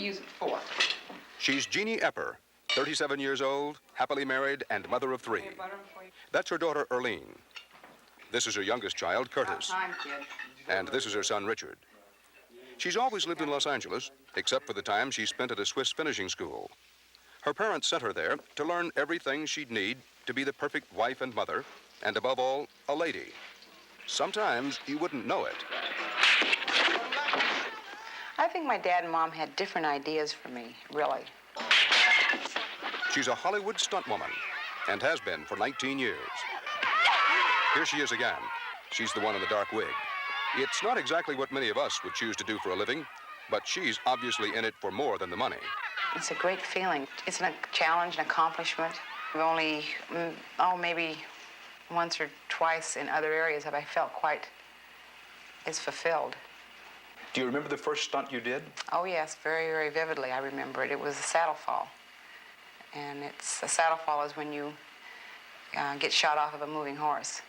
use it for. She's Jeannie Epper, 37 years old, happily married, and mother of 3. That's her daughter, Erlene. This is her youngest child, Curtis. Time, kid. And this is her son, Richard. She's always lived in Los Angeles, except for the time she spent at a Swiss finishing school. Her parents sent her there to learn everything she'd need to be the perfect wife and mother, and above all, a lady. Sometimes you wouldn't know it. I think my dad and mom had different ideas for me, really. She's a Hollywood stunt woman, and has been for 19 years. Here she is again. She's the one in the dark wig. It's not exactly what many of us would choose to do for a living, but she's obviously in it for more than the money. It's a great feeling. It's a challenge, an accomplishment. I've only, maybe once or twice in other areas have I felt quite as fulfilled. Do you remember the first stunt you did? Oh, yes, very, very vividly I remember it. It was a saddle fall. And a saddle fall is when you get shot off of a moving horse.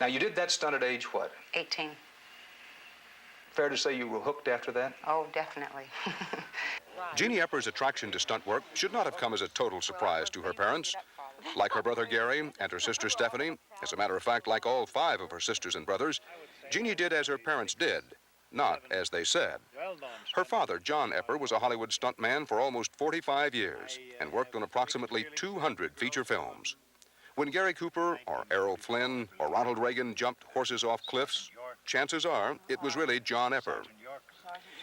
Now, you did that stunt at age what? 18. Fair to say you were hooked after that? Oh, definitely. Jeannie Epper's attraction to stunt work should not have come as a total surprise to her parents. Like her brother Gary and her sister Stephanie, as a matter of fact, like all 5 of her sisters and brothers, Jeannie did as her parents did, not as they said. Her father, John Epper, was a Hollywood stuntman for almost 45 years and worked on approximately 200 feature films. When Gary Cooper or Errol Flynn or Ronald Reagan jumped horses off cliffs, chances are it was really John Epper.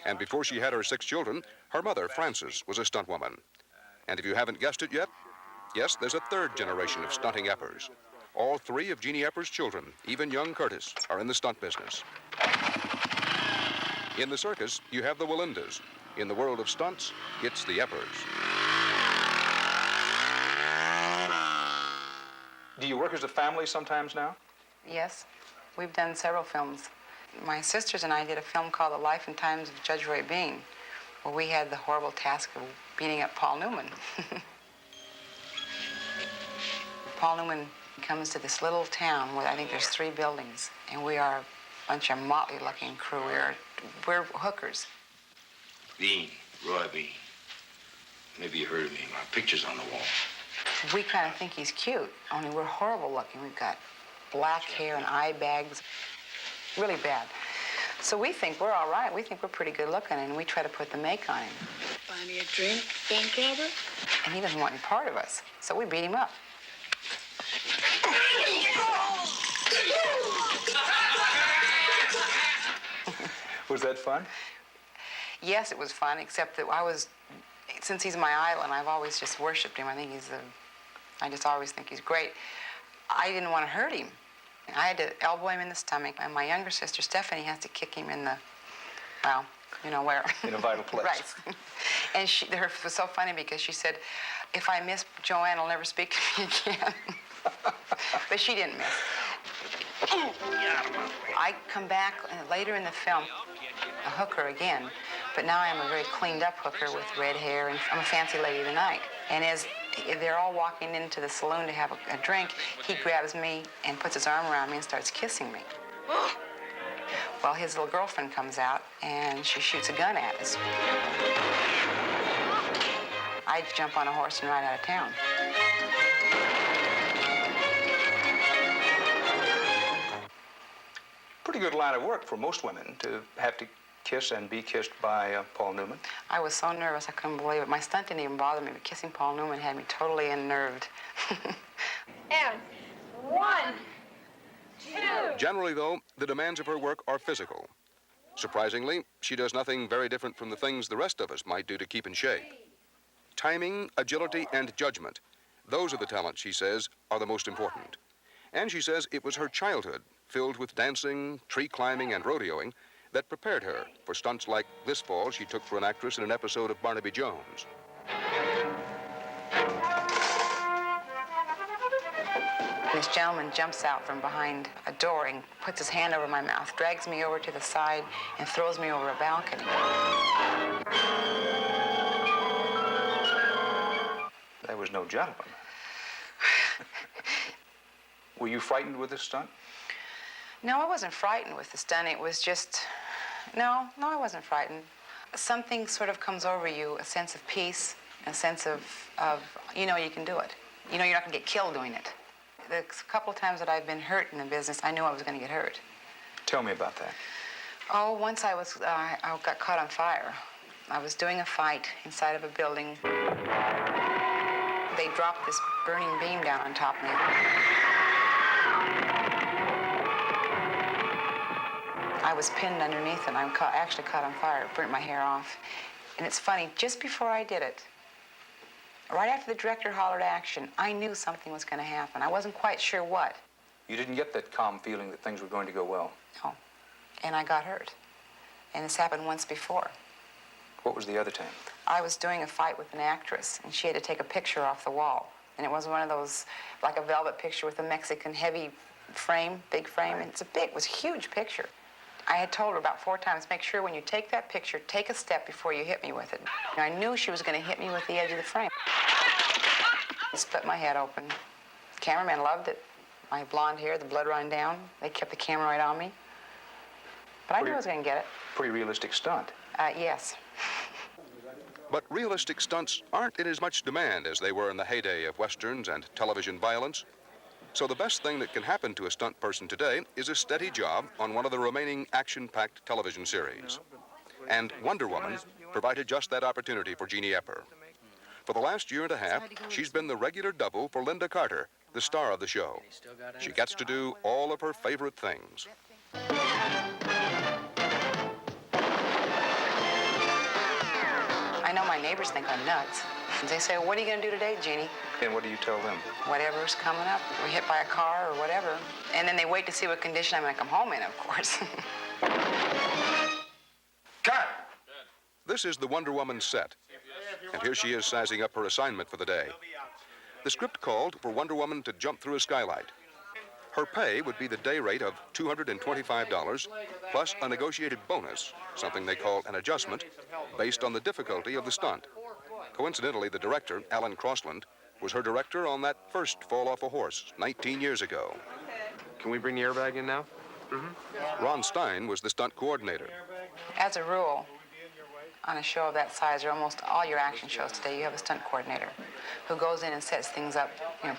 And before she had her 6 children, her mother, Frances, was a stunt woman. And if you haven't guessed it yet, yes, there's a 3rd generation of stunting Eppers. All 3 of Jeannie Epper's children, even young Curtis, are in the stunt business. In the circus, you have the Wallendas. In the world of stunts, it's the Eppers. Do you work as a family sometimes now? Yes, we've done several films. My sisters and I did a film called The Life and Times of Judge Roy Bean, where we had the horrible task of beating up Paul Newman. Paul Newman comes to this little town where I think there's 3 buildings, and we are a bunch of motley-looking crew. We're hookers. Bean, Roy Bean. Maybe you heard of me. My picture's on the wall. We kind of think he's cute, only we're horrible looking. We've got black hair and eye bags. Really bad. So we think we're all right. We think we're pretty good looking, and we try to put the make on him. Buy me a drink, bank robber? And he doesn't want any part of us, so we beat him up. Was that fun? Yes, it was fun, except that since he's my idol, I've always just worshipped him. I just always think he's great. I didn't want to hurt him. I had to elbow him in the stomach, and my younger sister, Stephanie, has to kick him in the, well, you know where. In a vital place. Right. And her was so funny because she said, if I miss Joanne, I'll never speak to me again. But she didn't miss. I come back later in the film, a hooker again, but now I'm a very cleaned up hooker with red hair, and I'm a fancy lady of the night. And as they're all walking into the saloon to have a drink, he grabs me and puts his arm around me and starts kissing me. Well, his little girlfriend comes out, and she shoots a gun at us. I'd jump on a horse and ride out of town. Pretty good line of work for most women to have to kiss and be kissed by Paul Newman. I was so nervous I couldn't believe it. My stunt didn't even bother me, but kissing Paul Newman had me totally unnerved. And 1, 2. Generally, though, the demands of her work are physical. Surprisingly, she does nothing very different from the things the rest of us might do to keep in shape. Timing, agility, and judgment. Those are the talents, she says, are the most important. And she says it was her childhood, filled with dancing, tree climbing, and rodeoing, that prepared her for stunts like this fall she took for an actress in an episode of Barnaby Jones. This gentleman jumps out from behind a door and puts his hand over my mouth, drags me over to the side, and throws me over a balcony. That was no gentleman. Were you frightened with this stunt? No, I wasn't frightened with the stunt. It was just, no, I wasn't frightened. something sort of comes over you, a sense of peace, a sense of you know you can do it. You know you're not going to get killed doing it. The couple of times that I've been hurt in the business, I knew I was going to get hurt. Tell me about that. Oh, once I got caught on fire. I was doing a fight inside of a building. They dropped this burning beam down on top of me. I was pinned underneath and I'm actually caught on fire. It burnt my hair off. And it's funny, just before I did it, right after the director hollered action, I knew something was going to happen. I wasn't quite sure what. You didn't get that calm feeling that things were going to go well. No. And I got hurt. And this happened once before. What was the other time? I was doing a fight with an actress, and she had to take a picture off the wall. And it was one of those, like a velvet picture with a Mexican heavy frame, big frame. And it was a huge picture. I had told her about 4 times, make sure when you take that picture, take a step before you hit me with it. And I knew she was going to hit me with the edge of the frame. I split my head open. The cameraman loved it. My blonde hair, the blood running down. They kept the camera right on me. But I knew I was going to get it. Pretty realistic stunt. Yes. But realistic stunts aren't in as much demand as they were in the heyday of westerns and television violence. So the best thing that can happen to a stunt person today is a steady job on one of the remaining action-packed television series. And Wonder Woman provided just that opportunity for Jeannie Epper. For the last year and a half, she's been the regular double for Linda Carter, the star of the show. She gets to do all of her favorite things. I know my neighbors think I'm nuts. They say, well, what are you going to do today, Jeannie? And what do you tell them? Whatever's coming up. We're hit by a car or whatever. And then they wait to see what condition I'm going to come home in, of course. Cut! This is the Wonder Woman set. And here she is sizing up her assignment for the day. The script called for Wonder Woman to jump through a skylight. Her pay would be the day rate of $225, plus a negotiated bonus, something they call an adjustment, based on the difficulty of the stunt. Coincidentally, the director, Alan Crossland, was her director on that first fall off a horse 19 years ago. Can we bring the airbag in now? Ron Stein was the stunt coordinator. As a rule, on a show of that size, or almost all your action shows today, you have a stunt coordinator who goes in and sets things up,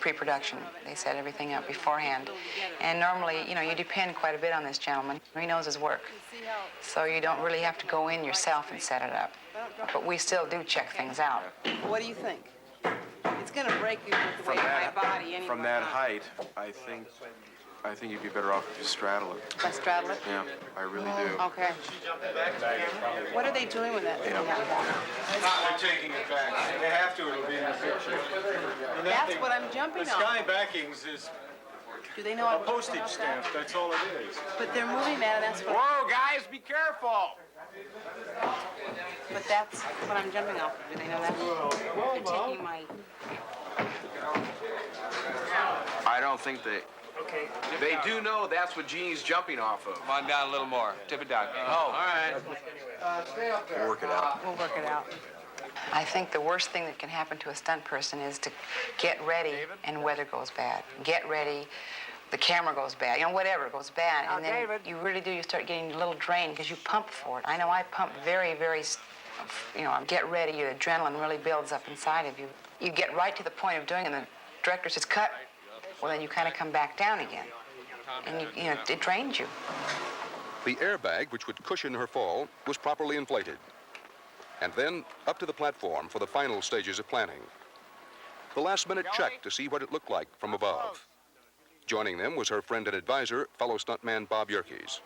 pre-production. They set everything up beforehand. And normally, you depend quite a bit on this gentleman. He knows his work. So you don't really have to go in yourself and set it up. But we still do check things out. What do you think? It's going to break you with the weight of my body anyway. From that height, I think you'd be better off if you straddle it. If I straddle it? Yeah, I really do. Okay. What are they doing with that? Yeah. They're taking it back. They have to, it'll be in the picture. That's what I'm jumping The on. sky backings is Do they know a how to postage stamp, that's all it is. But they're moving that, and that's what. Whoa, guys, be careful! But that's what I'm jumping off of. Do they know that? They're taking my. I don't think they... Okay. They do know that's what Jeannie's jumping off of. Come on down a little more. Tip it down. Oh, all right. We'll work it out. We'll work it out. I think the worst thing that can happen to a stunt person is to get ready and weather goes bad. Get ready, the camera goes bad, whatever goes bad. And then you really do, you start getting a little drained because you pump for it. I know I pump very, very, get ready, your adrenaline really builds up inside of you. You get right to the point of doing it and the director says, cut. Well, then you kind of come back down again. And, it drains you. The airbag, which would cushion her fall, was properly inflated. And then up to the platform for the final stages of planning. The last-minute check to see what it looked like from above. Joining them was her friend and advisor, fellow stuntman Bob Yerkes.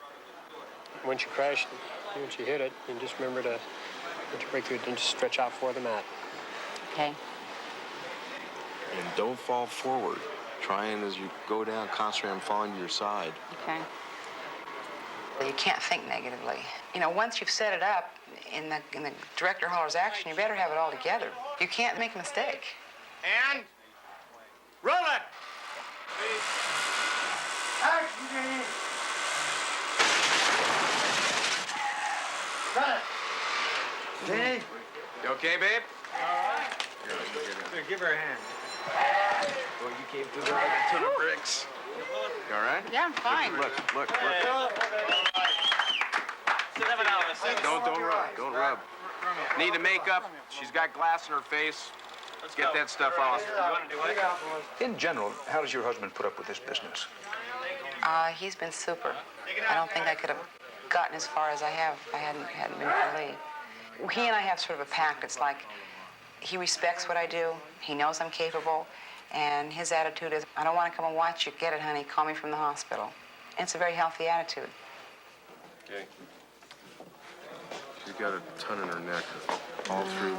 Once you crash, once you hit it, you just remember to, once you break through it, then just stretch out for the mat. Okay. And don't fall forward. Try and, as you go down, concentrate on falling to your side. Okay. You can't think negatively. Once you've set it up in the director hollers action, you better have it all together. You can't make a mistake. And roll it! Action! Cut! Jenny? You okay, babe? Here, give her a hand. Well, you came through there like a ton of bricks. You all right? Yeah, I'm fine. Look. Don't rub. Need to make up. She's got glass in her face. Let's get that stuff off. In general, how does your husband put up with this business? He's been super. I don't think I could have gotten as far as I have if I hadn't been for Lee. He and I have sort of a pact. It's like he respects what I do. He knows I'm capable. And his attitude is, I don't want to come and watch you. Get it, honey. Call me from the hospital. And it's a very healthy attitude. Okay. She's got a ton in her neck, all through.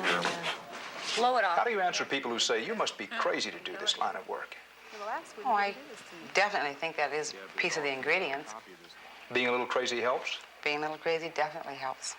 Blow it off. How do you answer people who say, you must be crazy to do this line of work? Oh, I definitely think that is a piece of the ingredients. Being a little crazy helps? Being a little crazy definitely helps.